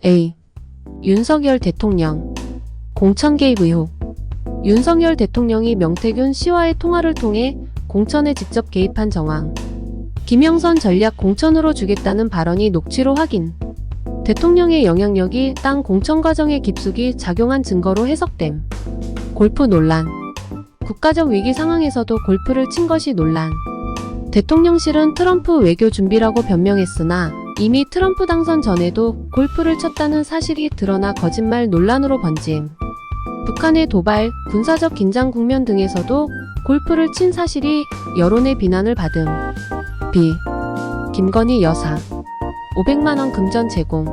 A. 윤석열 대통령 공천 개입 의혹. 윤석열 대통령이 명태균 씨와의 통화를 통해 공천에 직접 개입한 정황. 김영선 전략 공천으로 주겠다는 발언이 녹취로 확인. 대통령의 영향력이 땅 공천 과정에 깊숙이 작용한 증거로 해석됨. 골프 논란. 국가적 위기 상황에서도 골프를 친 것이 논란. 대통령실은 트럼프 외교 준비라고 변명했으나 이미 트럼프 당선 전에도 골프를 쳤다는 사실이 드러나 거짓말 논란으로 번짐. 북한의 도발, 군사적 긴장 국면 등에서도 골프를 친 사실이 여론의 비난을 받음. B. 김건희 여사 500만원 금전 제공.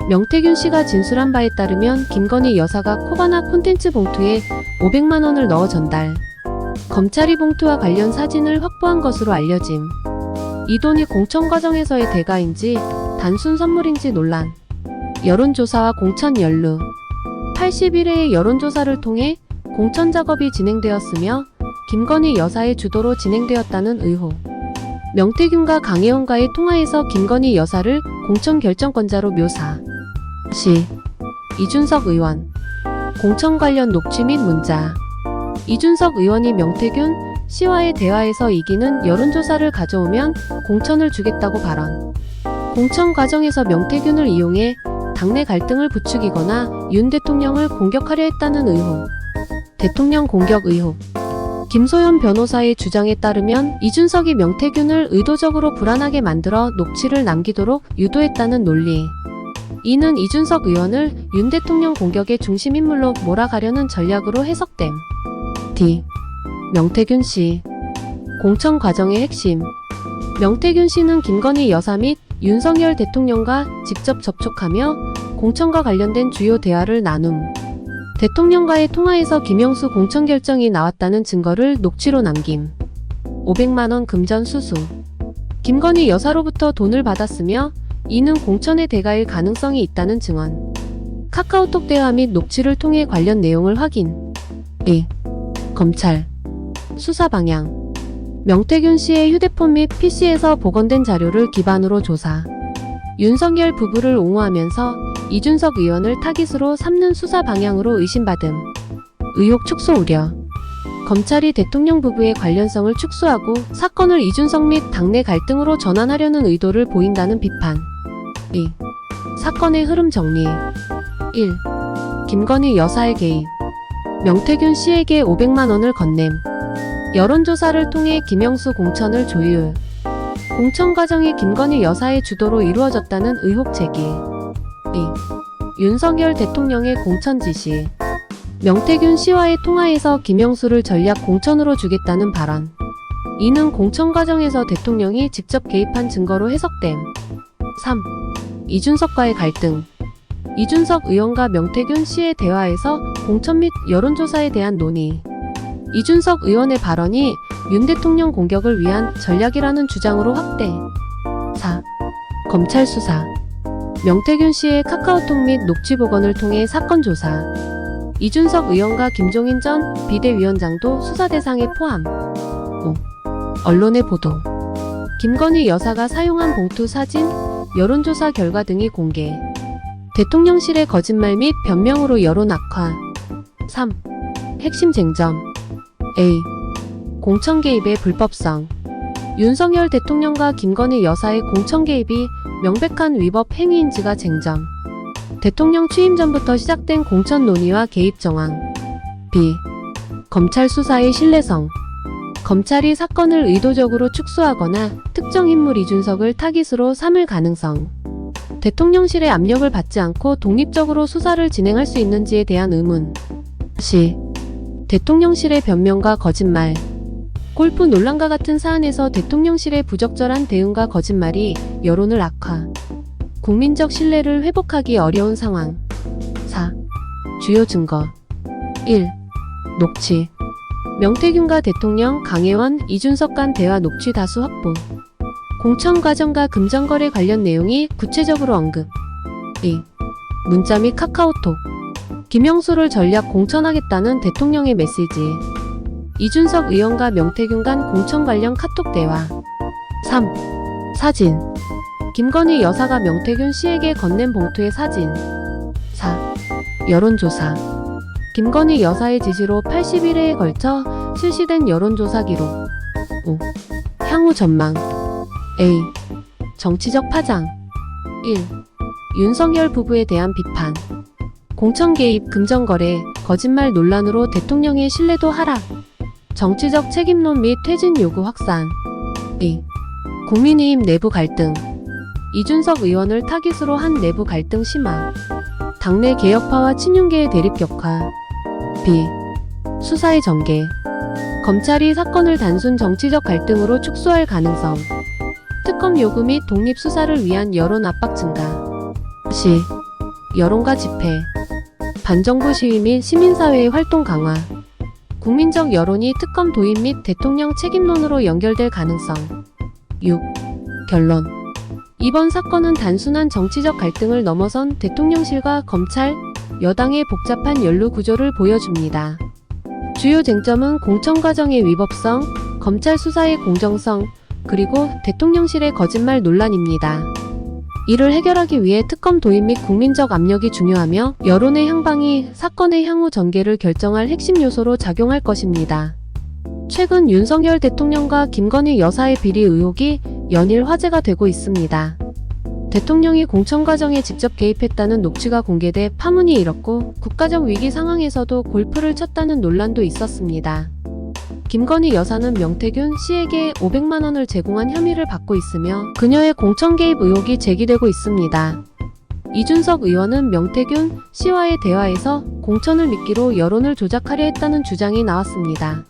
명태균 씨가 진술한 바에 따르면 김건희 여사가 코바나 콘텐츠 봉투에 500만원을 넣어 전달. 검찰이 봉투와 관련 사진을 확보한 것으로 알려짐. 이 돈이 공천 과정에서의 대가인지 단순 선물인지 논란. 여론조사와 공천 연루. 81회의 여론조사를 통해 공천 작업이 진행되었으며 김건희 여사의 주도로 진행되었다는 의혹. 명태균과 강혜원과의 통화에서 김건희 여사를 공천 결정권자로 묘사. 시. 이준석 의원 공천 관련 녹취 및 문자. 이준석 의원이 명태균 씨와의 대화에서 이기는 여론조사를 가져오면 공천을 주겠다고 발언. 공천 과정에서 명태균을 이용해 당내 갈등을 부추기거나 윤 대통령을 공격하려 했다는 의혹. 대통령 공격 의혹. 김소연 변호사의 주장에 따르면 이준석이 명태균을 의도적으로 불안하게 만들어 녹취를 남기도록 유도했다는 논리. 이는 이준석 의원을 윤 대통령 공격의 중심인물로 몰아가려는 전략으로 해석됨. D. 명태균 씨 공천 과정의 핵심. 명태균 씨는 김건희 여사 및 윤석열 대통령과 직접 접촉하며 공천과 관련된 주요 대화를 나눔. 대통령과의 통화에서 김영수 공천 결정이 나왔다는 증거를 녹취로 남김. 500만원 금전 수수. 김건희 여사로부터 돈을 받았으며 이는 공천의 대가일 가능성이 있다는 증언. 카카오톡 대화 및 녹취를 통해 관련 내용을 확인. 2. 검찰 수사 방향. 명태균 씨의 휴대폰 및 PC에서 복원된 자료를 기반으로 조사. 윤석열 부부를 옹호하면서 이준석 의원을 타깃으로 삼는 수사 방향으로 의심받음. 의혹 축소 우려. 검찰이 대통령 부부의 관련성을 축소하고 사건을 이준석 및 당내 갈등으로 전환하려는 의도를 보인다는 비판. 2. 사건의 흐름 정리. 1. 김건희 여사의 개입. 명태균 씨에게 500만원을 건냄. 여론조사를 통해 김영수 공천을 조율. 공천 과정이 김건희 여사의 주도로 이루어졌다는 의혹 제기. 2. 윤석열 대통령의 공천 지시. 명태균 씨와의 통화에서 김영수를 전략 공천으로 주겠다는 발언. 이는 공천 과정에서 대통령이 직접 개입한 증거로 해석됨. 3. 이준석과의 갈등. 이준석 의원과 명태균 씨의 대화에서 공천 및 여론조사에 대한 논의. 이준석 의원의 발언이 윤 대통령 공격을 위한 전략이라는 주장으로 확대. 4. 검찰 수사. 명태균 씨의 카카오톡 및 녹취 복원을 통해 사건 조사. 이준석 의원과 김종인 전 비대위원장도 수사 대상에 포함. 5. 언론의 보도. 김건희 여사가 사용한 봉투 사진, 여론조사 결과 등이 공개. 대통령실의 거짓말 및 변명으로 여론 악화. 3. 핵심 쟁점. A. 공천 개입의 불법성. 윤석열 대통령과 김건희 여사의 공천 개입이 명백한 위법 행위인지가 쟁점. 대통령 취임 전부터 시작된 공천 논의와 개입 정황. B. 검찰 수사의 신뢰성. 검찰이 사건을 의도적으로 축소하거나 특정 인물 이준석을 타깃으로 삼을 가능성. 대통령실의 압력을 받지 않고 독립적으로 수사를 진행할 수 있는지에 대한 의문. C. 대통령실의 변명과 거짓말. 골프 논란과 같은 사안에서 대통령실의 부적절한 대응과 거짓말이 여론을 악화. 국민적 신뢰를 회복하기 어려운 상황. 4. 주요 증거. 1. 녹취. 명태균과 대통령, 강혜원, 이준석 간 대화 녹취 다수 확보. 공천 과정과 금전거래 관련 내용이 구체적으로 언급. 2. 문자 및 카카오톡. 김영수를 전략 공천하겠다는 대통령의 메시지. 이준석 의원과 명태균 간 공천 관련 카톡 대화. 3. 사진. 김건희 여사가 명태균 씨에게 건넨 봉투의 사진. 4. 여론조사. 김건희 여사의 지시로 81회에 걸쳐 실시된 여론조사 기록. 5. 향후 전망. A. 정치적 파장. 1. 윤석열 부부에 대한 비판. 공천 개입, 금전거래, 거짓말 논란으로 대통령의 신뢰도 하락. 정치적 책임론 및 퇴진 요구 확산. 2. 국민의힘 내부 갈등. 이준석 의원을 타깃으로 한 내부 갈등 심화. 당내 개혁파와 친윤계의 대립 격화. B. 수사의 전개. 검찰이 사건을 단순 정치적 갈등으로 축소할 가능성. 특검 요구 및 독립 수사를 위한 여론 압박 증가. C. 여론과 집회. 반정부 시위 및 시민사회의 활동 강화. 국민적 여론이 특검 도입 및 대통령 책임론으로 연결될 가능성. 6. 결론. 이번 사건은 단순한 정치적 갈등을 넘어선 대통령실과 검찰, 여당의 복잡한 연루 구조를 보여줍니다. 주요 쟁점은 공천 과정의 위법성, 검찰 수사의 공정성, 그리고 대통령실의 거짓말 논란입니다. 이를 해결하기 위해 특검 도입 및 국민적 압력이 중요하며 여론의 향방이 사건의 향후 전개를 결정할 핵심 요소로 작용할 것입니다. 최근 윤석열 대통령과 김건희 여사의 비리 의혹이 연일 화제가 되고 있습니다. 대통령이 공천 과정에 직접 개입했다는 녹취가 공개돼 파문이 일었고 국가적 위기 상황에서도 골프를 쳤다는 논란도 있었습니다. 김건희 여사는 명태균 씨에게 500만 원을 제공한 혐의를 받고 있으며 그녀의 공천 개입 의혹이 제기되고 있습니다. 이준석 의원은 명태균 씨와의 대화에서 공천을 미끼로 여론을 조작하려 했다는 주장이 나왔습니다.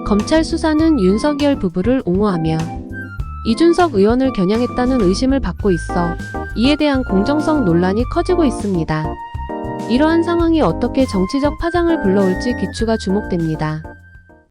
검찰 수사는 윤석열 부부를 옹호하며 이준석 의원을 겨냥했다는 의심을 받고 있어 이에 대한 공정성 논란이 커지고 있습니다. 이러한 상황이 어떻게 정치적 파장을 불러올지 귀추가 주목됩니다.